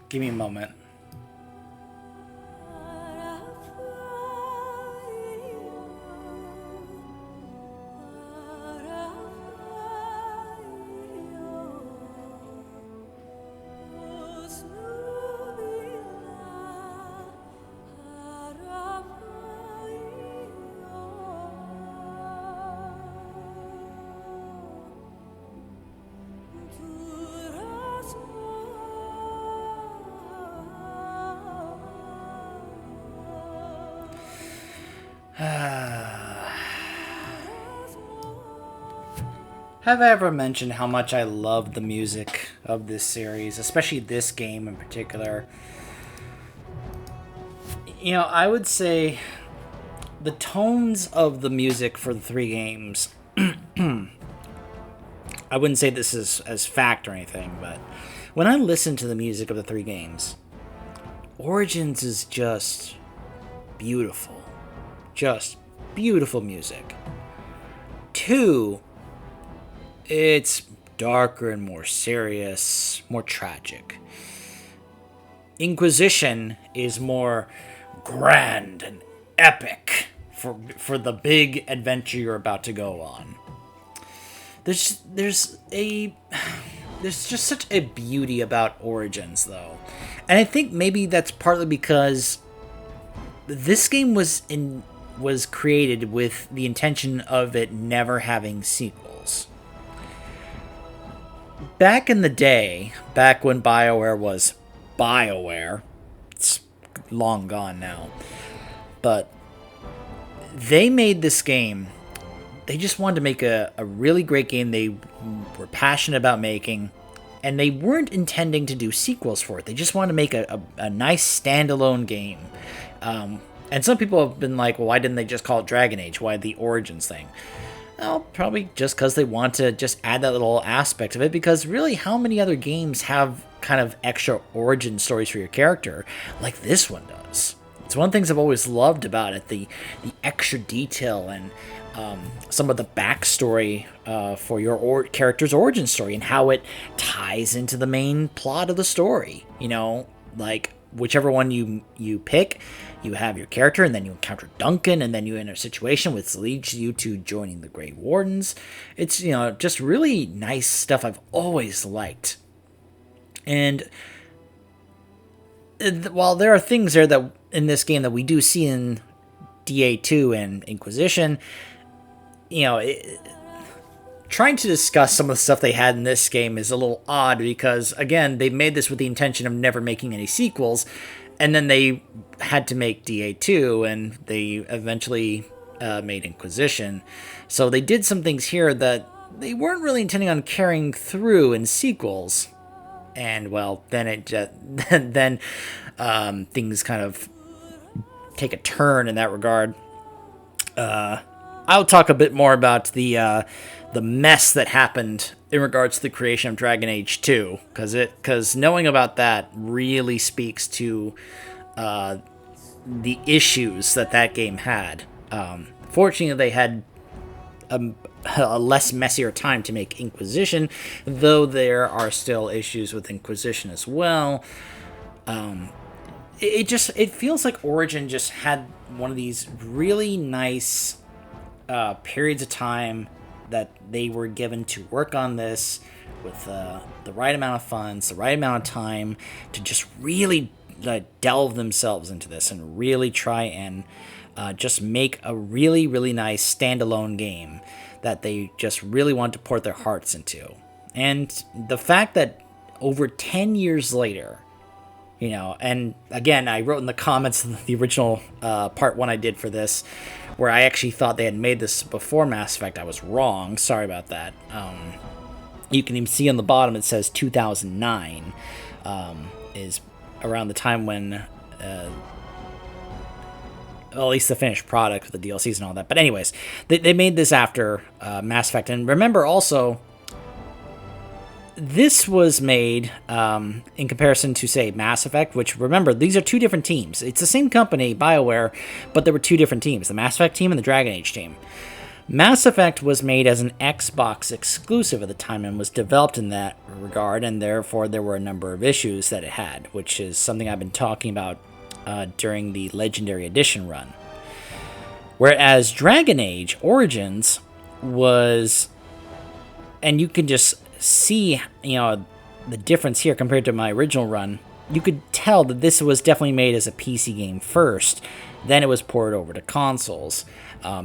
Give me a moment. Have I ever mentioned how much I love the music of this series, especially this game in particular? I would say the tones of the music for the three games. I wouldn't say this is as fact or anything, but when I listen to the music of the three games, Origins is just beautiful. Just beautiful music. 2, it's darker and more serious, more tragic. Inquisition is more grand and epic for the big adventure you're about to go on. There's just such a beauty about Origins though. And I think maybe that's partly because this game was created with the intention of it never having sequels. Back in the day, back when BioWare was BioWare, it's long gone now, but they made this game. They just wanted to make a really great game they were passionate about making, and they weren't intending to do sequels for it. They just wanted to make a nice standalone game. And some people have been like, well, why didn't they just call it Dragon Age? Why the Origins thing? Well, probably just because they want to just add that little aspect of it, because really, how many other games have kind of extra origin stories for your character like this one does? It's one of the things I've always loved about it, the extra detail and some of the backstory for your character's origin story and how it ties into the main plot of the story. Like whichever one you pick, you have your character, and then you encounter Duncan, and then you're in a situation which leads you to joining the Grey Wardens. It's, just really nice stuff I've always liked. And while there are things there that in this game that we do see in DA2 and Inquisition, trying to discuss some of the stuff they had in this game is a little odd because, again, they made this with the intention of never making any sequels, and then they had to make DA2, and they eventually made Inquisition. So they did some things here that they weren't really intending on carrying through in sequels. And, well, then things kind of take a turn in that regard. I'll talk a bit more about the mess that happened in regards to the creation of Dragon Age 2, because knowing about that really speaks to the issues that game had. Fortunately, they had a less messier time to make Inquisition, though there are still issues with Inquisition as well. It feels like Origin just had one of these really nice periods of time that they were given to work on this with the right amount of funds, the right amount of time to just really delve themselves into this and really try and just make a really, really nice standalone game that they just really want to pour their hearts into. And the fact that over 10 years later, and again, I wrote in the comments the original part 1 I did for this, where I actually thought they had made this before Mass Effect. I was wrong. Sorry about that. You can even see on the bottom it says 2009 is around the time when, well, at least the finished product with the DLCs and all that. But anyways, they made this after Mass Effect. And remember also, this was made in comparison to, say, Mass Effect, which, remember, these are two different teams. It's the same company, BioWare, but there were two different teams, the Mass Effect team and the Dragon Age team. Mass Effect was made as an Xbox exclusive at the time and was developed in that regard, and therefore there were a number of issues that it had, which is something I've been talking about during the Legendary Edition run. Whereas Dragon Age Origins was, and you can just see, the difference here compared to my original run. You could tell that this was definitely made as a PC game first, then it was ported over to consoles.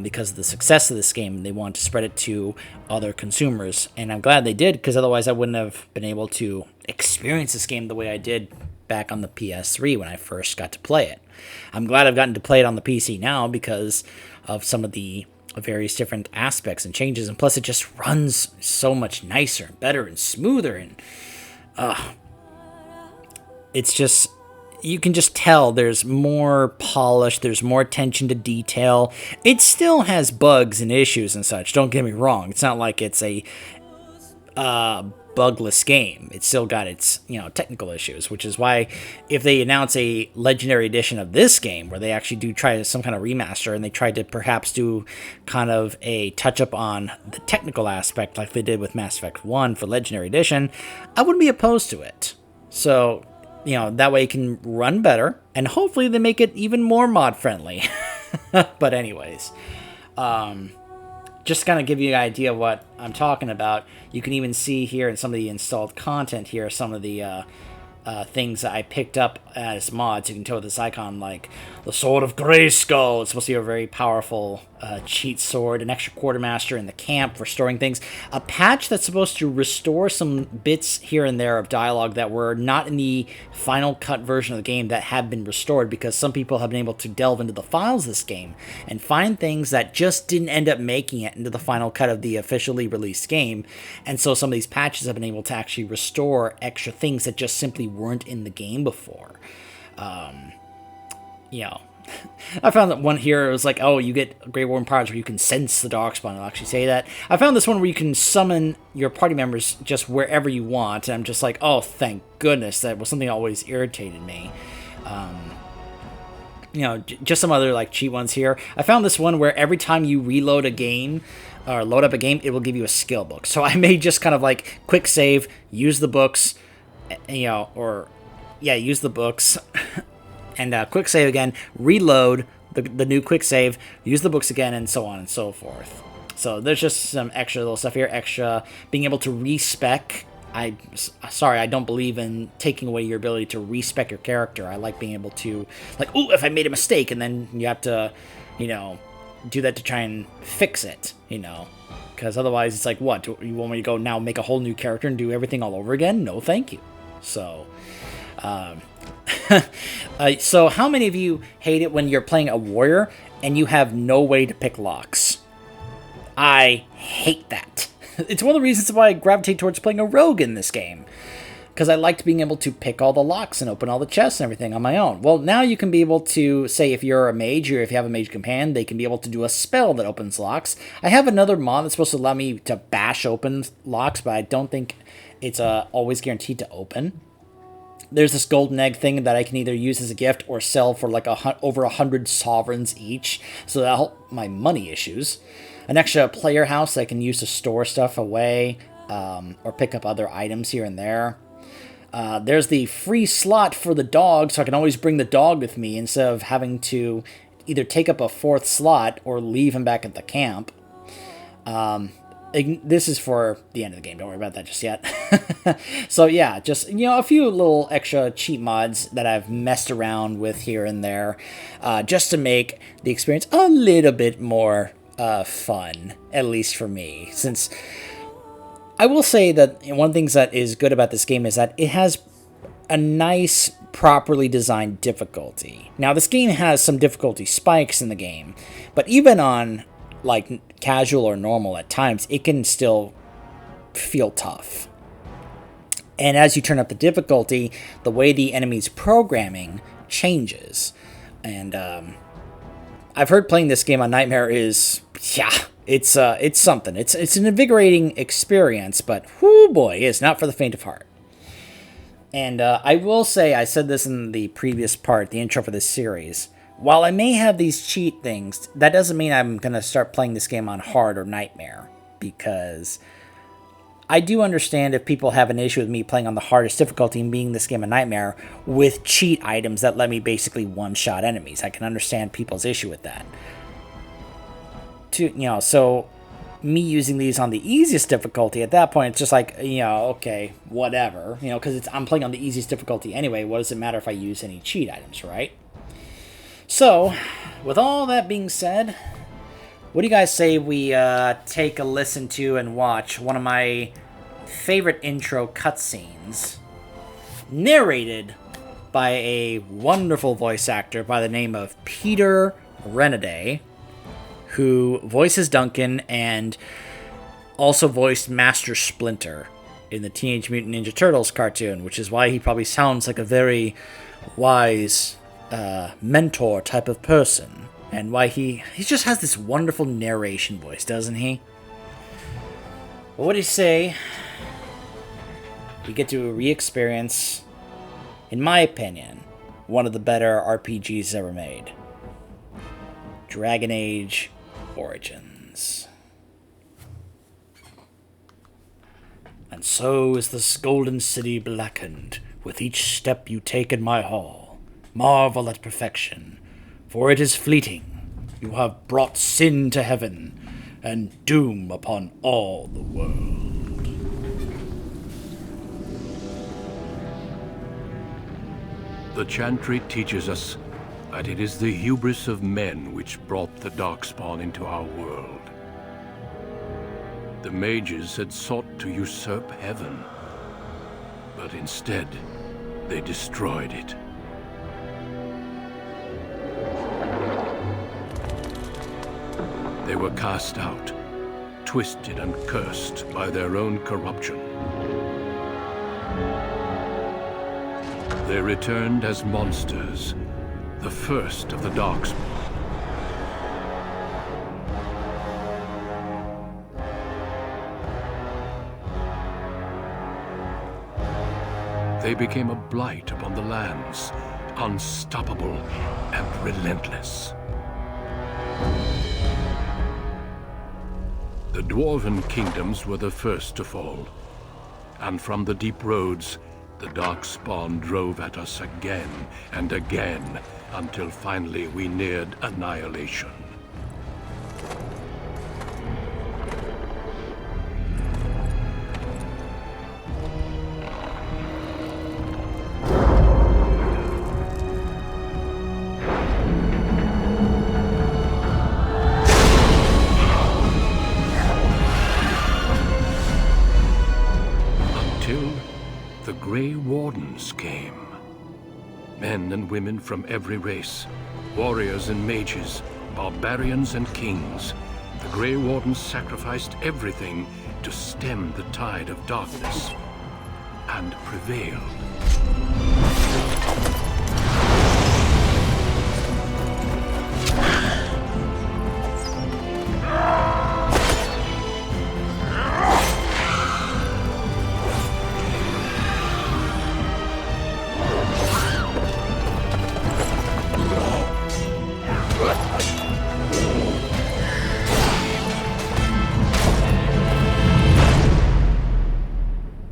Because of the success of this game, they wanted to spread it to other consumers, and I'm glad they did, because otherwise I wouldn't have been able to experience this game the way I did back on the PS3 when I first got to play it. I'm glad I've gotten to play it on the PC now because of some of the various different aspects and changes, and plus it just runs so much nicer and better and smoother, and it's just, you can just tell there's more polish, there's more attention to detail. It still has bugs and issues and such, don't get me wrong. It's not like it's a bugless game. It's still got its, technical issues, which is why if they announce a Legendary Edition of this game, where they actually do try some kind of remaster, and they try to perhaps do kind of a touch-up on the technical aspect like they did with Mass Effect 1 for Legendary Edition, I wouldn't be opposed to it. So, that way it can run better, and hopefully they make it even more mod-friendly. But anyways, just kind of give you an idea of what I'm talking about. You can even see here in some of the installed content here, some of the things that I picked up as mods. You can tell with this icon, like the Sword of Grayskull. It's supposed to be a very powerful cheat sword, an extra quartermaster in the camp for storing things, a patch that's supposed to restore some bits here and there of dialogue that were not in the final cut version of the game that have been restored, because some people have been able to delve into the files of this game and find things that just didn't end up making it into the final cut of the officially released game. And so some of these patches have been able to actually restore extra things that just simply weren't in the game before. I found that one here, it was like, oh, you get Grey Worm powers where you can sense the Darkspawn. I'll actually say that. I found this one where you can summon your party members just wherever you want, and I'm just like, oh, thank goodness. That was something that always irritated me. Just some other like cheat ones here. I found this one where every time you reload a game, or load up a game, it will give you a skill book. So I may just kind of like quick save, use the books, use the books, and quick save again, reload the new quick save, use the books again, and so on and so forth. So there's just some extra little stuff here, extra being able to respec. I don't believe in taking away your ability to respec your character. I like being able to, like, ooh, if I made a mistake, and then you have to, do that to try and fix it, because otherwise it's like, what, you want me to go now make a whole new character and do everything all over again? No, thank you. So, so how many of you hate it when you're playing a warrior and you have no way to pick locks? I hate that. It's one of the reasons why I gravitate towards playing a rogue in this game, because I liked being able to pick all the locks and open all the chests and everything on my own. Well, now you can be able to, say if you're a mage or if you have a mage companion, they can be able to do a spell that opens locks. I have another mod that's supposed to allow me to bash open locks, but I don't think it's always guaranteed to open. There's this golden egg thing that I can either use as a gift or sell for like over 100 sovereigns each, so that'll help my money issues. An extra player house that I can use to store stuff away, or pick up other items here and there. There's the free slot for the dog, so I can always bring the dog with me instead of having to either take up a fourth slot or leave him back at the camp. This is for the end of the game, don't worry about that just yet. So yeah, just, a few little extra cheat mods that I've messed around with here and there, just to make the experience a little bit more fun, at least for me. Since I will say that one of the things that is good about this game is that it has a nice, properly designed difficulty. Now, this game has some difficulty spikes in the game, but even on like casual or normal at times, it can still feel tough. And as you turn up the difficulty, the way the enemy's programming changes. And I've heard playing this game on Nightmare is, it's something. It's an invigorating experience, but whoo boy, it's not for the faint of heart. And I will say, I said this in the previous part, the intro for this series, while I may have these cheat things, that doesn't mean I'm going to start playing this game on hard or nightmare, because I do understand if people have an issue with me playing on the hardest difficulty and being this game a nightmare with cheat items that let me basically one-shot enemies. I can understand people's issue with that. So me using these on the easiest difficulty, at that point, it's just like, okay, whatever. Because I'm playing on the easiest difficulty anyway. What does it matter if I use any cheat items, right? So, with all that being said, what do you guys say we take a listen to and watch one of my favorite intro cutscenes, narrated by a wonderful voice actor by the name of Peter Renaday, who voices Duncan and also voiced Master Splinter in the Teenage Mutant Ninja Turtles cartoon, which is why he probably sounds like a very wise mentor type of person, and why he just has this wonderful narration voice, doesn't he? Well, what do you say we get to re-experience, in my opinion, one of the better RPGs ever made, Dragon Age Origins. And so is this golden city blackened with each step you take in my hall. Marvel at perfection, for it is fleeting. You have brought sin to heaven, and doom upon all the world. The chantry teaches us that it is the hubris of men which brought the Darkspawn into our world. The mages had sought to usurp heaven, but instead, they destroyed it. They were cast out, twisted and cursed by their own corruption. They returned as monsters, the first of the Darkspawn. They became a blight upon the lands, unstoppable and relentless. The Dwarven kingdoms were the first to fall, and from the deep roads, the Darkspawn drove at us again and again, until finally we neared annihilation. The Grey Wardens came. Men and women from every race, warriors and mages, barbarians and kings. The Grey Wardens sacrificed everything to stem the tide of darkness, and prevailed.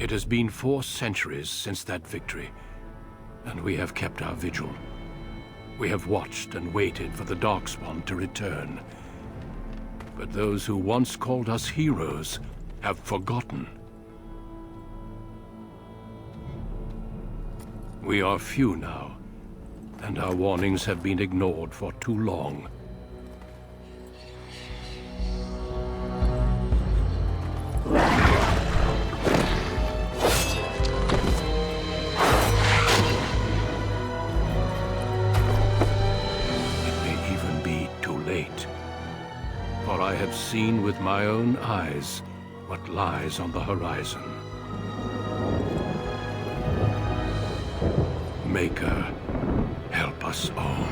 It has been 4 centuries since that victory, and we have kept our vigil. We have watched and waited for the Darkspawn to return. But those who once called us heroes have forgotten. We are few now, and our warnings have been ignored for too long. For I have seen with my own eyes what lies on the horizon. Maker, help us all.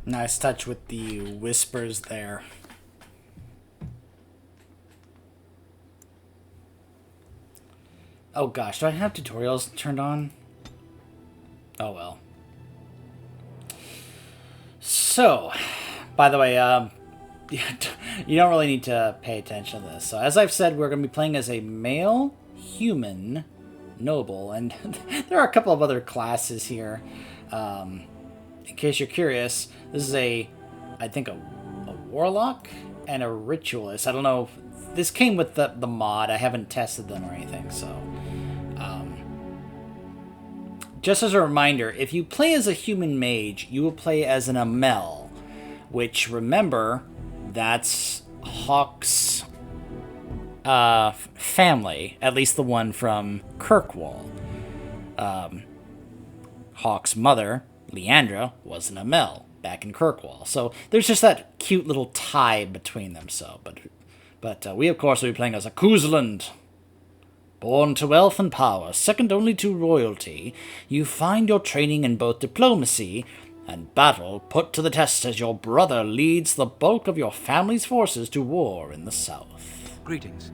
Nice touch with the whispers there. Oh gosh, do I have tutorials turned on? Oh well. So, by the way, you don't really need to pay attention to this. So, as I've said, we're going to be playing as a male human noble, and there are a couple of other classes here. In case you're curious, this is I think a warlock and a ritualist. I don't know if this came with the mod. I haven't tested them or anything, so just as a reminder, if you play as a human mage, you will play as an Amel, which, remember, that's Hawk's family, at least the one from Kirkwall. Hawk's mother, Leandra, was an Amel back in Kirkwall. So there's just that cute little tie between them. So, but we, of course, will be playing as a Kuzland. Born to wealth and power, second only to royalty, you find your training in both diplomacy and battle put to the test as your brother leads the bulk of your family's forces to war in the south. Greetings.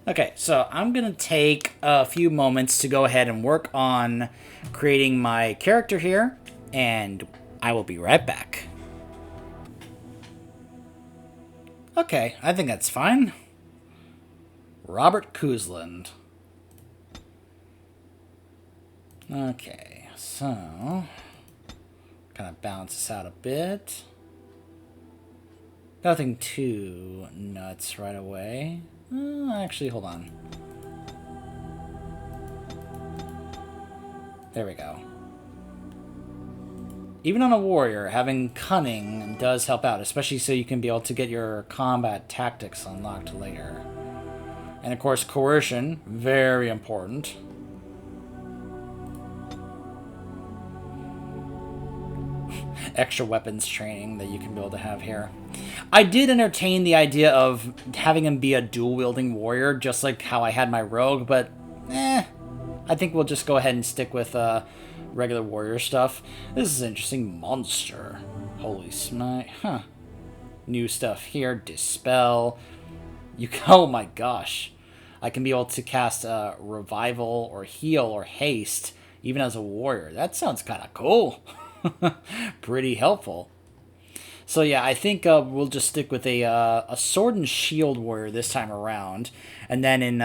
Okay, so I'm going to take a few moments to go ahead and work on creating my character here, and I will be right back. Okay, I think that's fine. Robert Kuzland. Okay, so kind of balance this out a bit. Nothing too nuts right away. Actually, hold on. There we go. Even on a warrior, having cunning does help out, especially so you can be able to get your combat tactics unlocked later. And of course, coercion, very important. Extra weapons training that you can be able to have here. I did entertain the idea of having him be a dual-wielding warrior, just like how I had my rogue, but I think we'll just go ahead and stick with regular warrior stuff. This is an interesting monster. Holy smite. Huh. New stuff here. Dispel. Oh my gosh. I can be able to cast revival or heal or haste even as a warrior. That sounds kind of cool. Pretty helpful. So yeah, I think we'll just stick with a sword and shield warrior this time around. And then in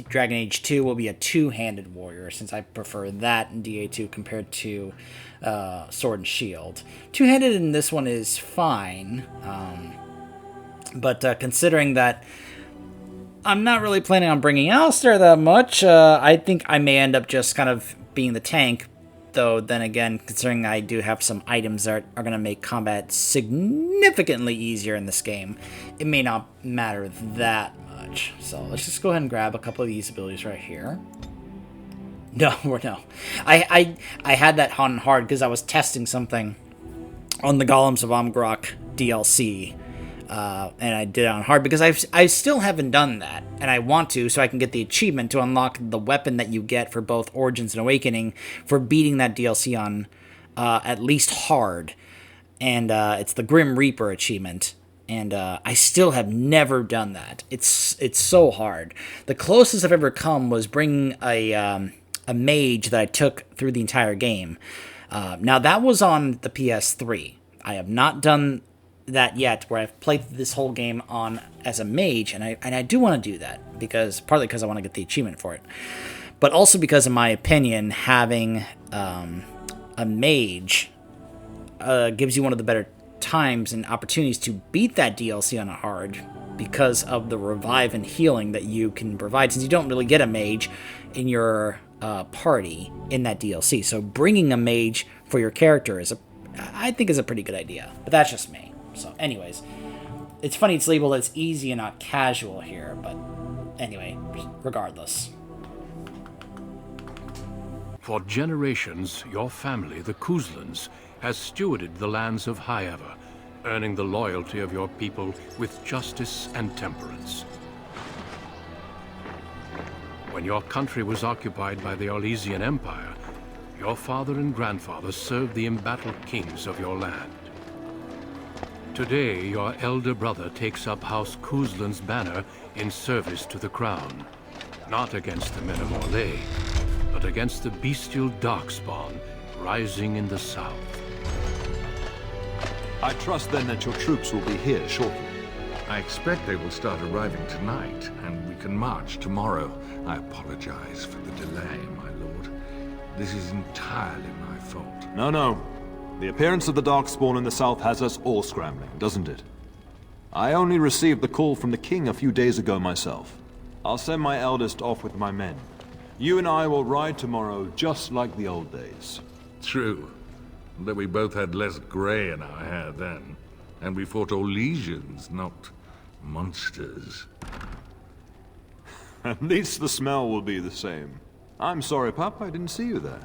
Dragon Age 2 will be a two-handed warrior, since I prefer that in DA2 compared to sword and shield. Two-handed in this one is fine. But considering that I'm not really planning on bringing Alistair that much, I think I may end up just kind of being the tank. Though, then again, considering I do have some items that are going to make combat significantly easier in this game, it may not matter that much. So let's just go ahead and grab a couple of these abilities right here. No. I had that on hard because I was testing something on the Golems of Amgrok DLC. And I did it on hard because I still haven't done that, and I want to, so I can get the achievement to unlock the weapon that you get for both Origins and Awakening for beating that DLC on at least hard, and it's the Grim Reaper achievement, and I still have never done that. It's so hard. The closest I've ever come was bringing a mage that I took through the entire game. Now that was on the PS3. I have not done that yet, where I've played this whole game on as a mage, and I do want to do that partly because I want to get the achievement for it, but also because, in my opinion, having a mage gives you one of the better times and opportunities to beat that DLC on a hard because of the revive and healing that you can provide, since you don't really get a mage in your party in that DLC. So bringing a mage for your character I think is a pretty good idea, but that's just me. So anyways, it's funny it's labeled as easy and not casual here, but anyway, regardless. For generations, your family, the Kuzlans, has stewarded the lands of Highever, earning the loyalty of your people with justice and temperance. When your country was occupied by the Orlesian Empire, your father and grandfather served the embattled kings of your land. Today, your elder brother takes up House Kuzlan's banner in service to the crown, not against the men of Orlais, but against the bestial darkspawn rising in the south. I trust then that your troops will be here shortly. I expect they will start arriving tonight, and we can march tomorrow. I apologize for the delay, my lord. This is entirely my fault. No. The appearance of the Darkspawn in the south has us all scrambling, doesn't it? I only received the call from the king a few days ago myself. I'll send my eldest off with my men. You and I will ride tomorrow just like the old days. True. Though we both had less grey in our hair then. And we fought all legions, not monsters. At least the smell will be the same. I'm sorry, Pup, I didn't see you there.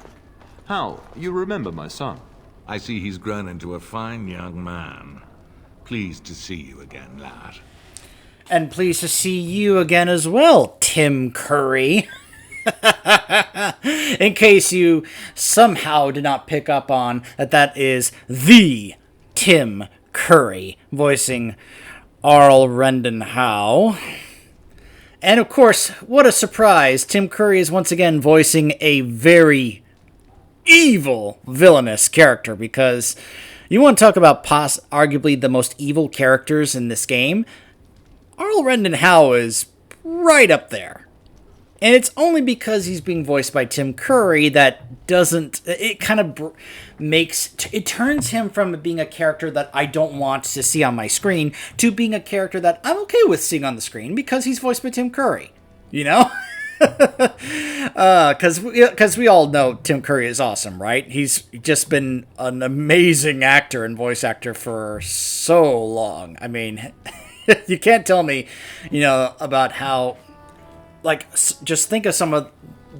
Hal, you remember my son? I see he's grown into a fine young man. Pleased to see you again, lad. And pleased to see you again as well, Tim Curry. In case you somehow did not pick up on that is the Tim Curry voicing Arl Rendon Howe. And of course, what a surprise, Tim Curry is once again voicing a very evil, villainous character, because you want to talk about arguably the most evil characters in this game, Arl Rendon Howe is right up there. And it's only because he's being voiced by Tim Curry that it kind of it turns him from being a character that I don't want to see on my screen to being a character that I'm okay with seeing on the screen because he's voiced by Tim Curry, you know? Because we all know Tim Curry is awesome, right? He's just been an amazing actor and voice actor for so long. I mean, you can't tell me, about how... just think of some of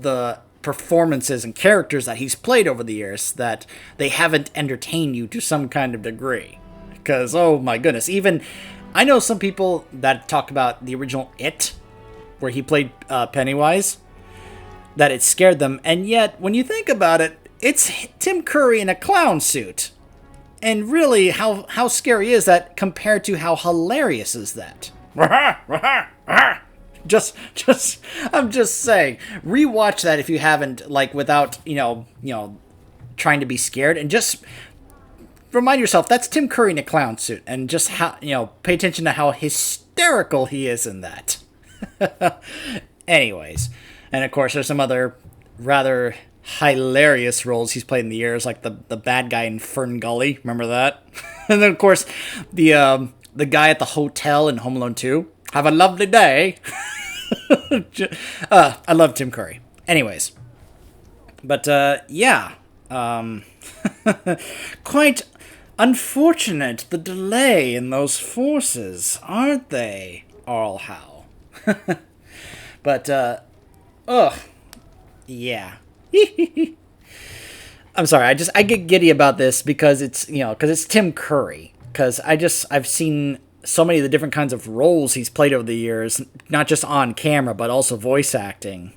the performances and characters that he's played over the years that they haven't entertained you to some kind of degree. Because, oh my goodness, even... I know some people that talk about the original It, where he played Pennywise, that it scared them. And yet, when you think about it, it's Tim Curry in a clown suit. And really, how scary is that compared to how hilarious is that? I'm just saying, rewatch that if you haven't, without, trying to be scared, and just remind yourself that's Tim Curry in a clown suit, and just how, pay attention to how hysterical he is in that. Anyways, and of course, there's some other rather hilarious roles he's played in the years, like the bad guy in Fern Gully, remember that? And then, of course, the guy at the hotel in Home Alone 2. Have a lovely day. I love Tim Curry. Anyways. But, yeah. Quite unfortunate, the delay in those forces, aren't they, Arl Howe? But, yeah. I'm sorry, I get giddy about this because it's Tim Curry. Because I've seen so many of the different kinds of roles he's played over the years, not just on camera, but also voice acting.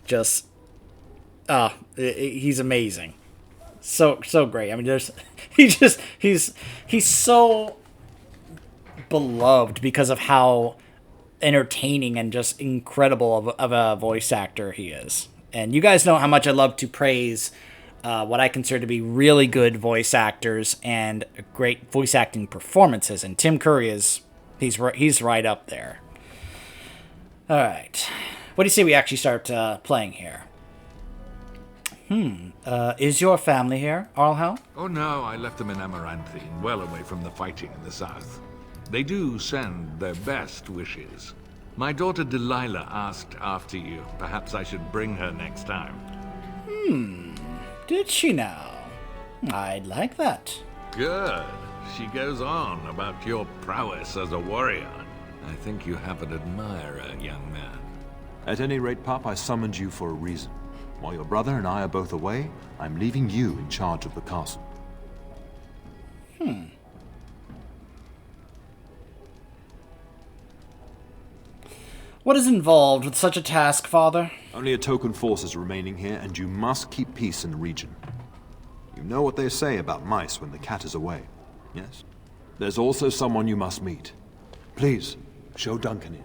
He's amazing. So great. I mean, he's so beloved because of how entertaining and just incredible of a voice actor he is. And you guys know how much I love to praise what I consider to be really good voice actors and great voice acting performances. And Tim Curry he's right up there. All right. What do you say we actually start playing here? Is your family here, Arl Howe? Oh no, I left them in Amaranthine, well away from the fighting in the south. They do send their best wishes. My daughter Delilah asked after you. Perhaps I should bring her next time. Did she now? I'd like that. Good. She goes on about your prowess as a warrior. I think you have an admirer, young man. At any rate, Pop, I summoned you for a reason. While your brother and I are both away, I'm leaving you in charge of the castle. What is involved with such a task, Father? Only a token force is remaining here, and you must keep peace in the region. You know what they say about mice when the cat is away, yes? There's also someone you must meet. Please, show Duncan in.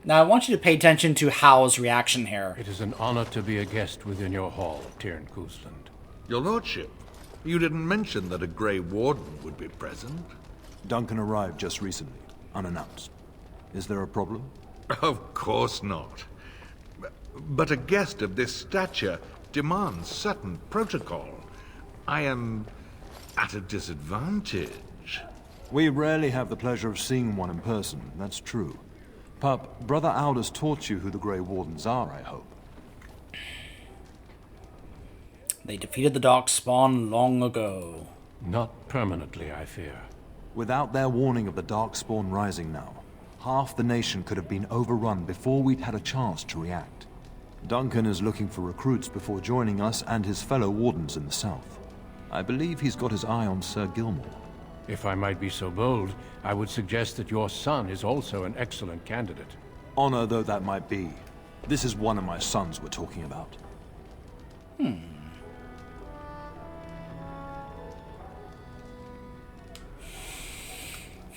Now, I want you to pay attention to Hal's reaction here. It is an honor to be a guest within your hall, Tyrn Cousland. Your lordship, you didn't mention that a Grey Warden would be present. Duncan arrived just recently, unannounced. Is there a problem? Of course not. But a guest of this stature demands certain protocol. I am at a disadvantage. We rarely have the pleasure of seeing one in person, that's true. Pup, Brother Aldous taught you who the Grey Wardens are, I hope. They defeated the Darkspawn long ago. Not permanently, I fear. Without their warning of the Darkspawn rising now, half the nation could have been overrun before we'd had a chance to react. Duncan is looking for recruits before joining us and his fellow Wardens in the south. I believe he's got his eye on Sir Gilmore. If I might be so bold, I would suggest that your son is also an excellent candidate. Honor though that might be, this is one of my sons we're talking about.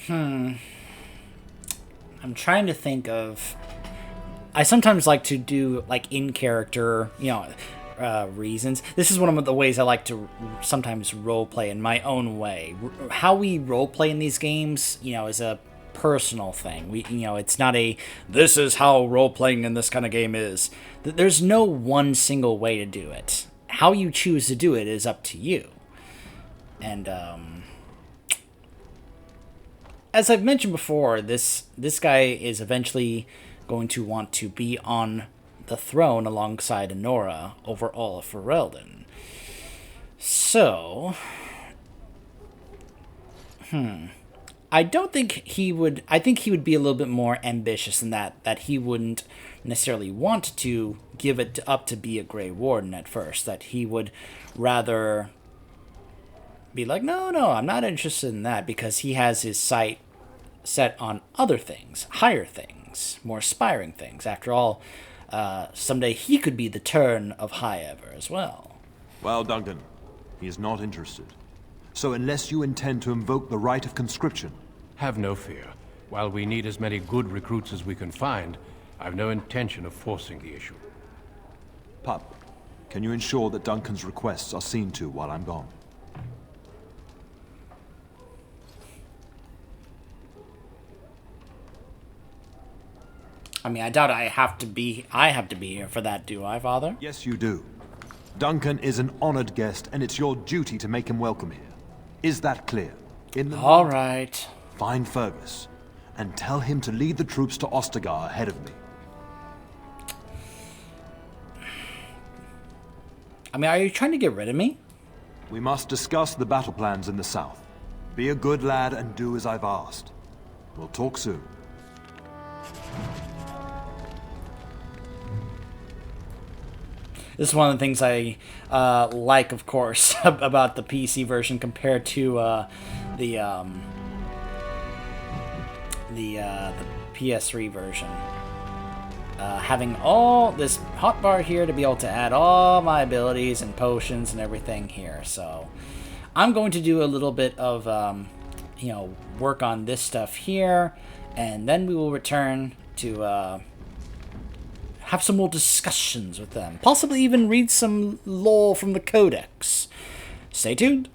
I'm trying to think of... I sometimes like to do, like, in-character, reasons. This is one of the ways I like to sometimes roleplay in my own way. How we roleplay in these games, is a personal thing. It's not a, this is how role-playing in this kind of game is. There's no one single way to do it. How you choose to do it is up to you. And, as I've mentioned before, this guy is eventually going to want to be on the throne alongside Enora over all of Ferelden. So, I don't think he would... I think he would be a little bit more ambitious in that he wouldn't necessarily want to give it up to be a Grey Warden at first. That he would rather be like, no, I'm not interested in that, because he has his sight set on other things, higher things, more aspiring things. After all, someday he could be the Turn of High Ever as well. Well, Duncan, he is not interested. So unless you intend to invoke the right of conscription... Have no fear. While we need as many good recruits as we can find, I've no intention of forcing the issue. Pup, can you ensure that Duncan's requests are seen to while I'm gone? I mean, I doubt I have to be here for that, do I, Father? Yes, you do. Duncan is an honored guest, and it's your duty to make him welcome here. Is that clear? All right. Find Fergus, and tell him to lead the troops to Ostagar ahead of me. I mean, are you trying to get rid of me? We must discuss the battle plans in the south. Be a good lad and do as I've asked. We'll talk soon. This is one of the things I like, of course, about the PC version compared to the PS3 version. Having all this hotbar here to be able to add all my abilities and potions and everything here. So I'm going to do a little bit of, work on this stuff here, and then we will return to have some more discussions with them. Possibly even read some lore from the Codex. Stay tuned.